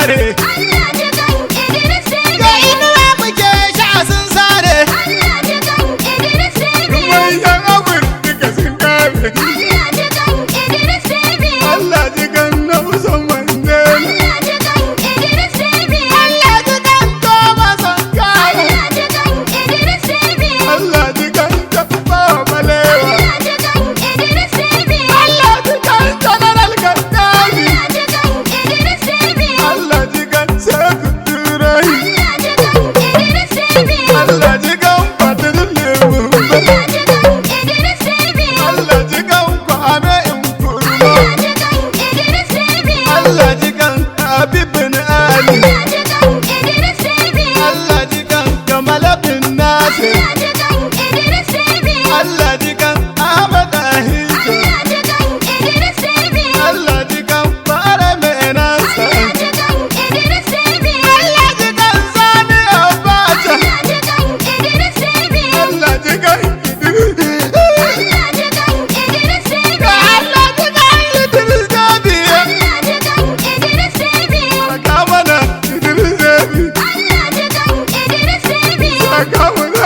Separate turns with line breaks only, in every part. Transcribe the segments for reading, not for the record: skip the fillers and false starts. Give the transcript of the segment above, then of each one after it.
sare
Allah jikan Idris Baby.
ga inuwa muke sha sun sare
Allah jikan Idris Baby.
manyan abin duka sun kare
Allah jikan Idris Baby.
Allah ji kan Nelson Mandela
Allah jikan Idris Baby.
Allah ji kan Thomas Sankara
Allah jikan Idris Baby.
Allah ji kan Tafawa Balewa
Allah jikan Idris Baby.
Allah ji kan General Gaddafi
Allah jikan Idris Baby.
Allah ji kan Sekou Touré
Allah jikan Idris Baby.
Allah ji kan Patrice Lumumba
Allah jikan Idris Baby.
Allah ji kan Kwame Nkrumah
Allah jikan Idris Baby.
Allah ji kan Habib bin Ali
Allah jikan Idris Baby.
Allah ji kan Gamal bin Nasir
Allah jikan Idris Baby.
Allah ji kan Ahmad Ahito
Allah jikan Idris Baby.
Allah ji kan Bara Menasa
Allah jikan Idris Baby.
Allah ji kan Sani Abacha
Allah jikan Idris Baby.
Allah ji kan Idris
Allah jikan Idris Baby.
Allah ji kan Idris Deby
Allah jikan Idris Baby.
Saka mana Idris Deby
Allah jikan Idris Baby.
Saka mana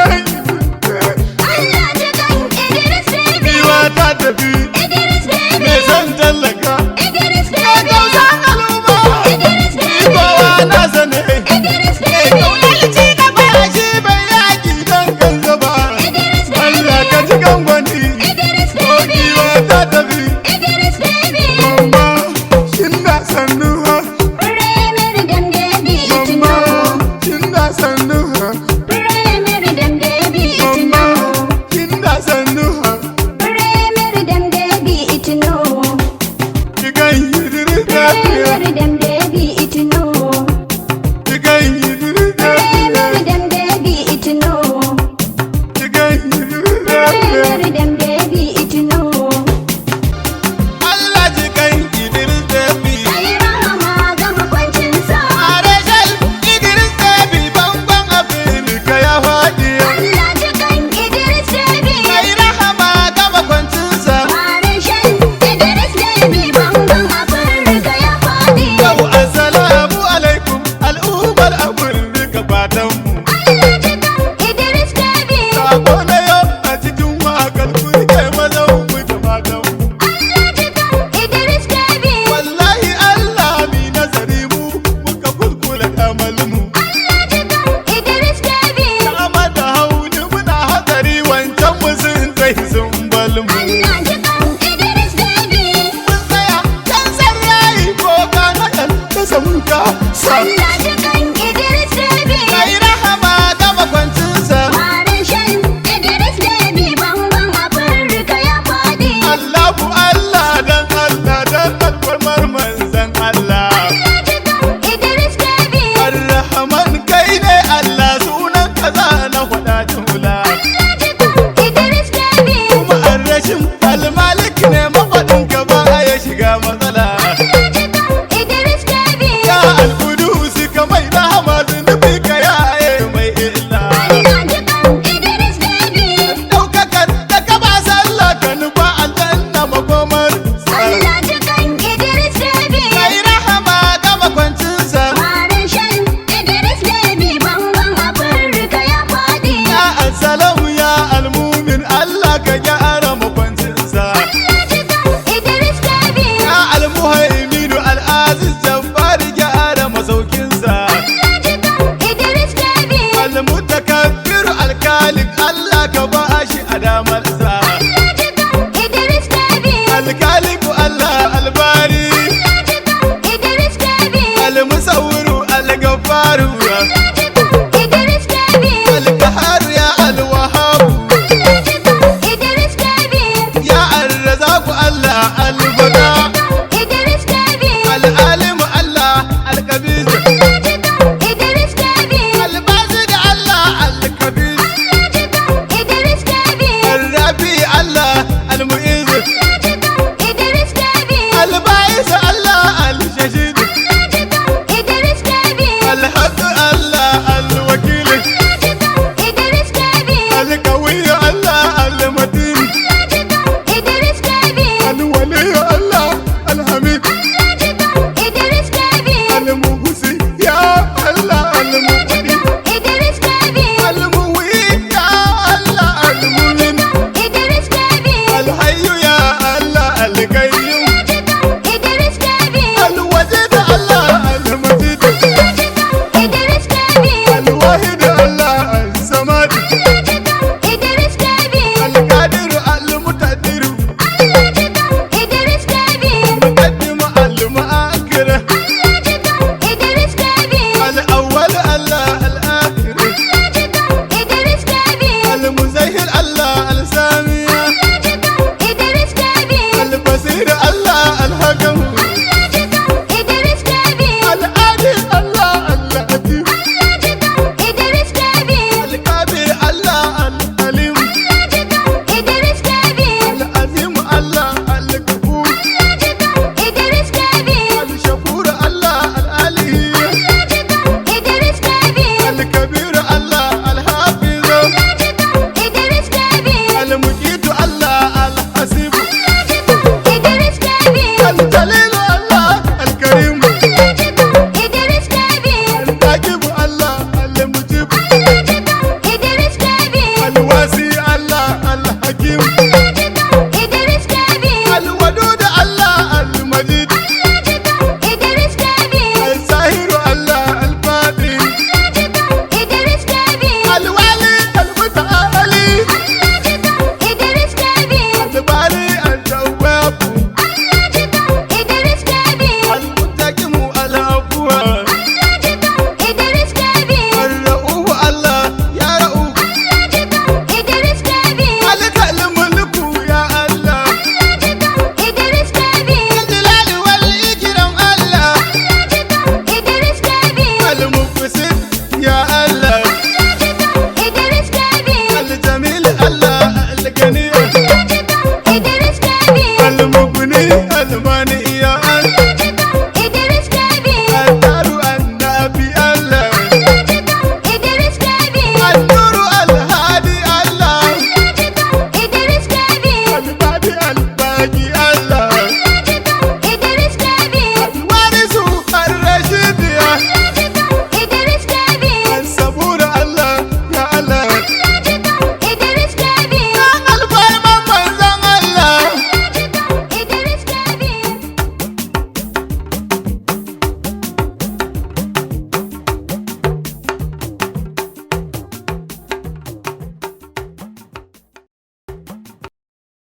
Allah jikan Idris Baby.
Niwa ta tafi
Idris Baby.
mai son tallaka
Idris
ya
Baby.
tausan al'umma
Idris Baby.
kowa na sane
Idris
mai
Baby.
kaunar ci gaba shi bai yaki don kansa ba
Idris
Allah
Baby.
ka ci kan gwani
Idris
ko
Baby.
niwa ta tafi
Idris Baby.
mamma shin da sannu ha
Premier dem debi
mamma
itino.
shin da sannu ha
Premier dem debi
mamma
itino.
shin da sannu ha
Premier dem debi itino.
kigan Idris Deby
Premier dem debi itino.
kigan Idris Deby
Premier dem debi itino.
kigan Idris Deby
Premier dem debi itino.
Allah ji kan Idris Deby
Ayi rahama ga makwancinsa.
Areshal Idris Deby bangon Afirka ya faɗi
Allah jikan Idris Baby.
mai rahama ga makwancinsa
Marishan Idris Baby bangon Afirka ya faɗi.
yau assalamu alaikum al'ummar Afirka fatanmu
Allah jikan Idris Baby.
sako na yau a cikin wakar kurke mazan wuce fatanmu
Allah jikan Idris Baby.
wallahi Allah mi nazari mu muka kulkula kamalmu
Allah jikan Idris Baby.
dama da hauni muna hatsari wancan mu sun tsaye sun balmu
Allah jikan Idris Baby.
mun tsaya kan sarrayi ko kanakan ta samuka sa
Allah jikan Idris Baby.
kai rahama ga makwancinsa
Marishan Idris Baby bangon Afirka ya faɗi.
Allahu Allah dan alfarmar manzan Allah
Allah jikan Idris Baby.
Ar-Rahman kai ne Allah sunan kaza na faɗa jumla
Allah jikan Idris Baby.
kuma ar-Rashim al-Malik ne mafaɗin ka ba ya shiga matsala
Allah jikan Idris Baby.
ya al-Qudus ka mai rahama zunubi ka yaye mai illa
Allah jikan Idris Baby.
daukakar da ka ba sallah ka nufa aljanna makomar sa
Allah jikan Idris Baby.
kai rahama ga makwancinsa
Marishan Idris Baby bangon Afirka ya faɗi.
ya assalamu ya al-mumin Allah ka gyara makwancinsa
Allah jikan Idris Baby.
ya al-muhaiminu al-aziz jabbari gyara masaukinsa
Allah jikan Idris Baby.
al-mutakabbir al-khaliq Allah ka ba shi adamarsa
Allah jikan Idris Baby.
al-khaliq Allah al-bari
Allah jikan Idris Baby.
al-musawwiru al-gaffaru
Allah jikan Idris Baby.
al-qahhar ya al-wahhab
Allah jikan Idris Baby.
ya ar-razzaq Allah al-bada
Idris Baby.
al-alim Allah al-kabir
Allah jikan Idris Baby.
al-basid Allah al-kabir
Allah jikan Idris Baby.
al-rafi Allah al-mu'iz
Allah jikan Idris Baby.
al-ba'is Allah al-shashid
Allah jikan Idris Baby.
al-haqq Salmani